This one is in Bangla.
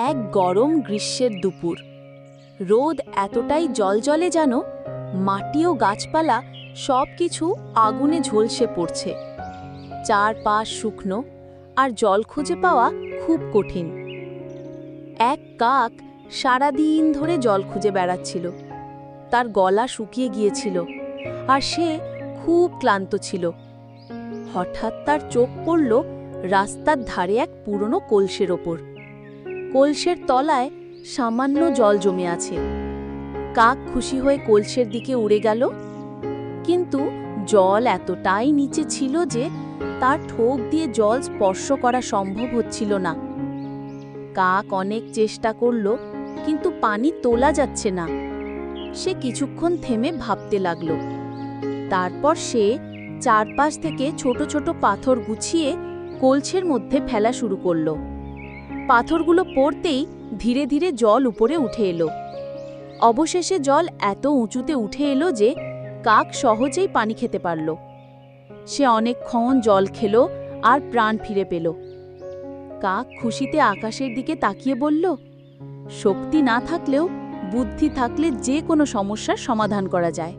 এক গরম গ্রীষ্মের দুপুর। রোদ এতটাই জ্বলজ্বলে যেন মাটি ও গাছপালা সবকিছু আগুনে ঝলসে পড়ছে। চারপাশ শুকনো, আর জল খুঁজে পাওয়া খুব কঠিন। এক কাক সারাদিন ধরে জল খুঁজে বেড়াচ্ছিল। তার গলা শুকিয়ে গিয়েছিল আর সে খুব ক্লান্ত ছিল। হঠাৎ তার চোখ পড়ল রাস্তার ধারে এক পুরনো কলসের ওপর। কলসের তলায় সামান্য জল জমে আছে। কাক খুশি হয়ে কলসের দিকে উড়ে গেল, কিন্তু জল এতটাই নিচে ছিল যে তার ঠোক দিয়ে জল স্পর্শ করা সম্ভব হচ্ছিল না। কাক অনেক চেষ্টা করল, কিন্তু পানি তোলা যাচ্ছে না। সে কিছুক্ষণ থেমে ভাবতে লাগল। তারপর সে চারপাশ থেকে ছোট ছোট পাথর গুছিয়ে কলসের মধ্যে ফেলা শুরু করল। পাথরগুলো পড়তেই ধীরে ধীরে জল উপরে উঠে এলো। অবশেষে জল এত উঁচুতে উঠে এলো যে কাক সহজেই পানি খেতে পারল। সে অনেকক্ষণ জল খেল আর প্রাণ ফিরে পেল। কাক খুশিতে আকাশের দিকে তাকিয়ে বলল, শক্তি না থাকলেও বুদ্ধি থাকলে যে কোনো সমস্যার সমাধান করা যায়।